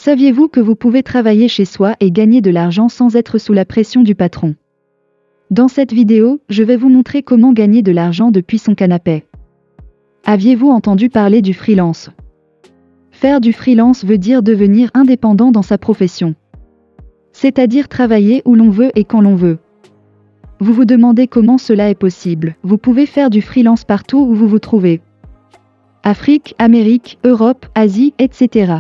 Saviez-vous que vous pouvez travailler chez soi et gagner de l'argent sans être sous la pression du patron? Dans cette vidéo, je vais vous montrer comment gagner de l'argent depuis son canapé. Aviez-vous entendu parler du freelance? Faire du freelance veut dire devenir indépendant dans sa profession. C'est-à-dire travailler où l'on veut et quand l'on veut. Vous vous demandez comment cela est possible. Vous pouvez faire du freelance partout où vous vous trouvez. Afrique, Amérique, Europe, Asie, etc.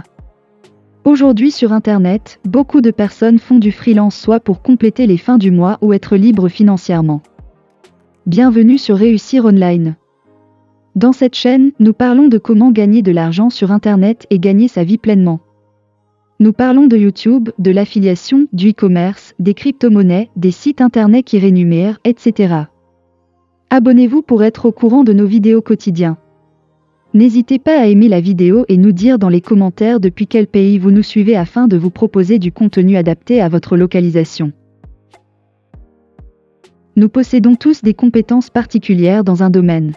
Aujourd'hui sur Internet, beaucoup de personnes font du freelance soit pour compléter les fins du mois ou être libre financièrement. Bienvenue sur Réussir Online. Dans cette chaîne, nous parlons de comment gagner de l'argent sur Internet et gagner sa vie pleinement. Nous parlons de YouTube, de l'affiliation, du e-commerce, des crypto-monnaies, des sites Internet qui rémunèrent, etc. Abonnez-vous pour être au courant de nos vidéos quotidiennes. N'hésitez pas à aimer la vidéo et nous dire dans les commentaires depuis quel pays vous nous suivez afin de vous proposer du contenu adapté à votre localisation. Nous possédons tous des compétences particulières dans un domaine.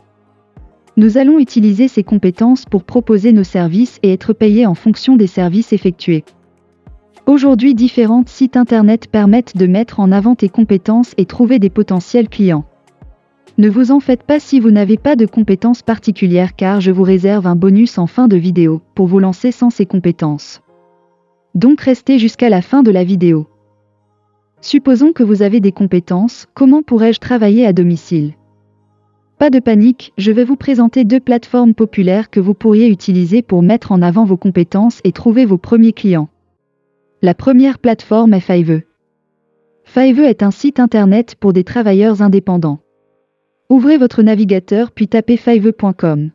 Nous allons utiliser ces compétences pour proposer nos services et être payés en fonction des services effectués. Aujourd'hui, différents sites Internet permettent de mettre en avant tes compétences et trouver des potentiels clients. Ne vous en faites pas si vous n'avez pas de compétences particulières car je vous réserve un bonus en fin de vidéo pour vous lancer sans ces compétences. Donc restez jusqu'à la fin de la vidéo. Supposons que vous avez des compétences, comment pourrais-je travailler à domicile? Pas de panique, je vais vous présenter deux plateformes populaires que vous pourriez utiliser pour mettre en avant vos compétences et trouver vos premiers clients. La première plateforme est Fiverr. Fiverr est un site Internet pour des travailleurs indépendants. Ouvrez votre navigateur puis tapez fiverr.com.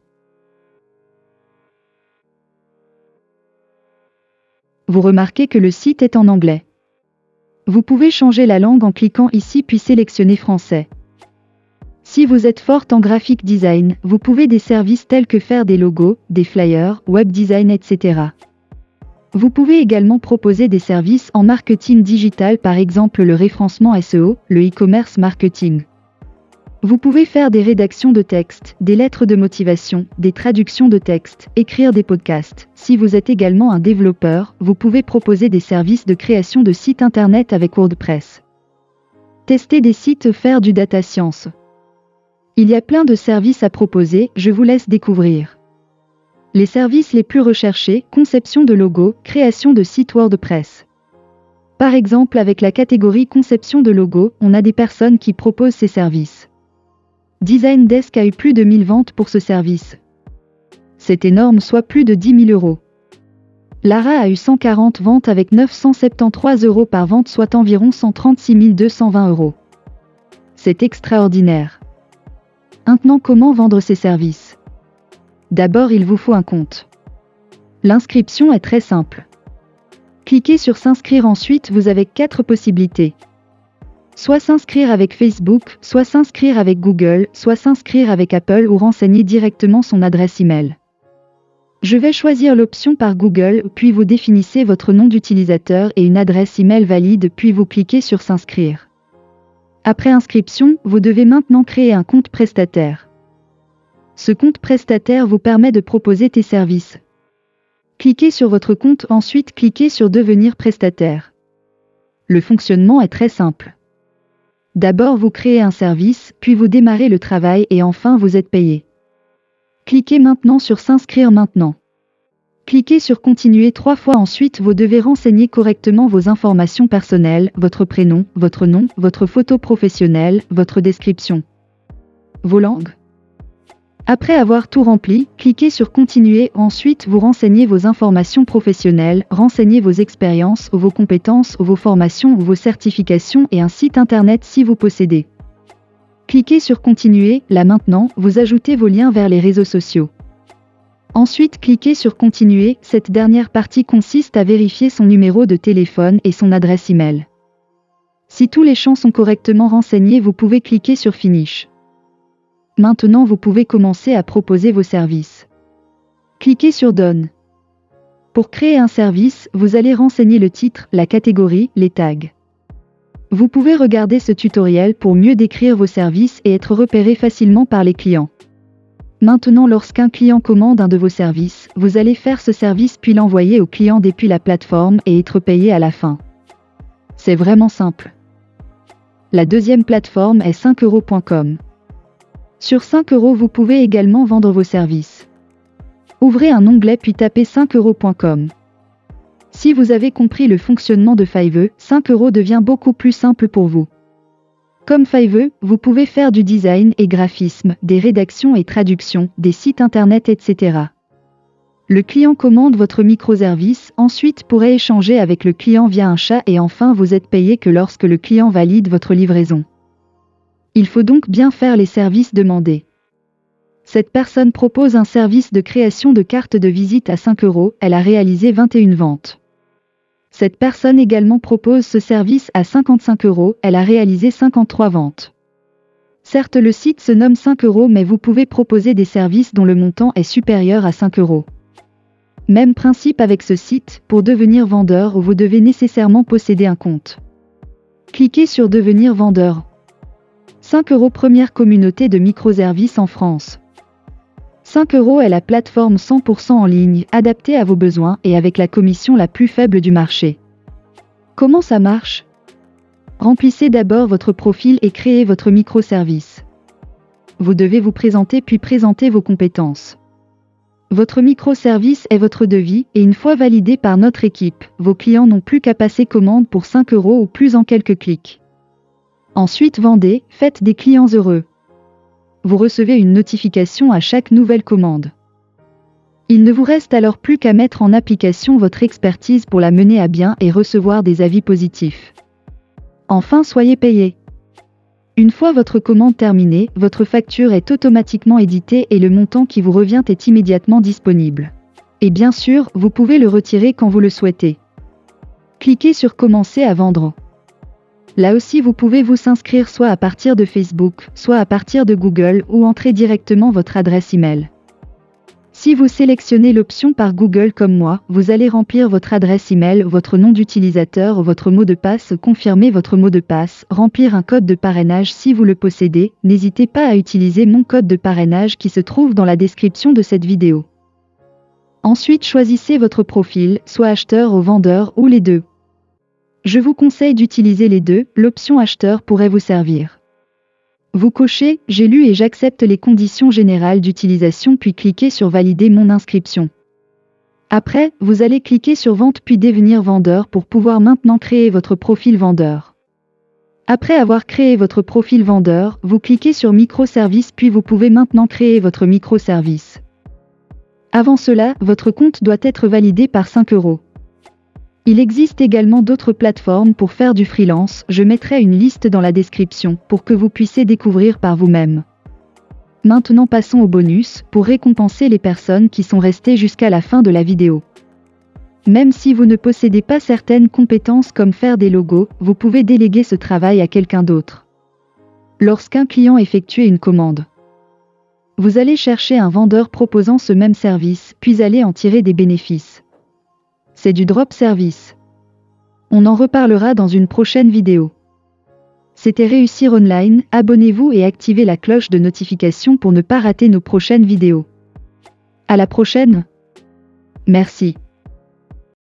Vous remarquez que le site est en anglais. Vous pouvez changer la langue en cliquant ici puis sélectionner français. Si vous êtes forte en graphic design, vous pouvez des services tels que faire des logos, des flyers, web design, etc. Vous pouvez également proposer des services en marketing digital, par exemple le référencement SEO, le e-commerce marketing. Vous pouvez faire des rédactions de texte, des lettres de motivation, des traductions de texte, écrire des podcasts. Si vous êtes également un développeur, vous pouvez proposer des services de création de sites Internet avec WordPress. Tester des sites, faire du data science. Il y a plein de services à proposer, je vous laisse découvrir. Les services les plus recherchés, conception de logos, création de sites WordPress. Par exemple, avec la catégorie conception de logos, on a des personnes qui proposent ces services. Design Desk a eu plus de 1000 ventes pour ce service. C'est énorme, soit plus de 10 000 euros. Lara a eu 140 ventes avec 973 euros par vente, soit environ 136 220 euros. C'est extraordinaire. Maintenant, comment vendre ces services? D'abord, il vous faut un compte. L'inscription est très simple. Cliquez sur s'inscrire, ensuite vous avez 4 possibilités. Soit s'inscrire avec Facebook, soit s'inscrire avec Google, soit s'inscrire avec Apple ou renseigner directement son adresse email. Je vais choisir l'option par Google, puis vous définissez votre nom d'utilisateur et une adresse email valide, puis vous cliquez sur s'inscrire. Après inscription, vous devez maintenant créer un compte prestataire. Ce compte prestataire vous permet de proposer tes services. Cliquez sur votre compte, ensuite cliquez sur devenir prestataire. Le fonctionnement est très simple. D'abord vous créez un service, puis vous démarrez le travail et enfin vous êtes payé. Cliquez maintenant sur s'inscrire maintenant. Cliquez sur continuer 3 fois, ensuite vous devez renseigner correctement vos informations personnelles, votre prénom, votre nom, votre photo professionnelle, votre description. Vos langues. Après avoir tout rempli, cliquez sur continuer, ensuite vous renseignez vos informations professionnelles, renseignez vos expériences, vos compétences, vos formations, vos certifications et un site Internet si vous possédez. Cliquez sur continuer, là maintenant, vous ajoutez vos liens vers les réseaux sociaux. Ensuite cliquez sur continuer, cette dernière partie consiste à vérifier son numéro de téléphone et son adresse email. Si tous les champs sont correctement renseignés, vous pouvez cliquer sur finish. Maintenant vous pouvez commencer à proposer vos services. Cliquez sur Done. Pour créer un service, vous allez renseigner le titre, la catégorie, les tags. Vous pouvez regarder ce tutoriel pour mieux décrire vos services et être repéré facilement par les clients. Maintenant, lorsqu'un client commande un de vos services, vous allez faire ce service puis l'envoyer au client depuis la plateforme et être payé à la fin. C'est vraiment simple. La deuxième plateforme est 5euros.com. Sur 5€, vous pouvez également vendre vos services. Ouvrez un onglet puis tapez 5euros.com. Si vous avez compris le fonctionnement de Fiverr, 5€ devient beaucoup plus simple pour vous. Comme Fiverr, vous pouvez faire du design et graphisme, des rédactions et traductions, des sites internet, etc. Le client commande votre microservice, ensuite pourrait échanger avec le client via un chat et enfin vous êtes payé que lorsque le client valide votre livraison. Il faut donc bien faire les services demandés. Cette personne propose un service de création de carte de visite à 5€, elle a réalisé 21 ventes. Cette personne également propose ce service à 55€, elle a réalisé 53 ventes. Certes, le site se nomme 5€, mais vous pouvez proposer des services dont le montant est supérieur à 5€. Même principe avec ce site, pour devenir vendeur, vous devez nécessairement posséder un compte. Cliquez sur Devenir vendeur. 5€, première communauté de microservices en France. 5€ est la plateforme 100% en ligne, adaptée à vos besoins et avec la commission la plus faible du marché. Comment ça marche? Remplissez d'abord votre profil et créez votre microservice. Vous devez vous présenter puis présenter vos compétences. Votre microservice est votre devis et une fois validé par notre équipe, vos clients n'ont plus qu'à passer commande pour 5€ ou plus en quelques clics. Ensuite vendez, faites des clients heureux. Vous recevez une notification à chaque nouvelle commande. Il ne vous reste alors plus qu'à mettre en application votre expertise pour la mener à bien et recevoir des avis positifs. Enfin, soyez payé. Une fois votre commande terminée, votre facture est automatiquement éditée et le montant qui vous revient est immédiatement disponible. Et bien sûr, vous pouvez le retirer quand vous le souhaitez. Cliquez sur Commencer à vendre. Là aussi vous pouvez vous inscrire soit à partir de Facebook, soit à partir de Google ou entrer directement votre adresse email. Si vous sélectionnez l'option par Google comme moi, vous allez remplir votre adresse email, votre nom d'utilisateur, votre mot de passe, confirmer votre mot de passe, remplir un code de parrainage si vous le possédez. N'hésitez pas à utiliser mon code de parrainage qui se trouve dans la description de cette vidéo. Ensuite choisissez votre profil, soit acheteur ou vendeur ou les deux. Je vous conseille d'utiliser les deux, l'option acheteur pourrait vous servir. Vous cochez « J'ai lu et j'accepte les conditions générales d'utilisation » puis cliquez sur « Valider mon inscription ». Après, vous allez cliquer sur « Vente » puis « Devenir vendeur » pour pouvoir maintenant créer votre profil vendeur. Après avoir créé votre profil vendeur, vous cliquez sur « Microservice » puis vous pouvez maintenant créer votre microservice. Avant cela, votre compte doit être validé par 5€. Il existe également d'autres plateformes pour faire du freelance, je mettrai une liste dans la description pour que vous puissiez découvrir par vous-même. Maintenant passons au bonus, pour récompenser les personnes qui sont restées jusqu'à la fin de la vidéo. Même si vous ne possédez pas certaines compétences comme faire des logos, vous pouvez déléguer ce travail à quelqu'un d'autre. Lorsqu'un client effectue une commande, vous allez chercher un vendeur proposant ce même service, puis allez en tirer des bénéfices. C'est du drop service. On en reparlera dans une prochaine vidéo. C'était Réussir Online, abonnez-vous et activez la cloche de notification pour ne pas rater nos prochaines vidéos. À la prochaine. Merci.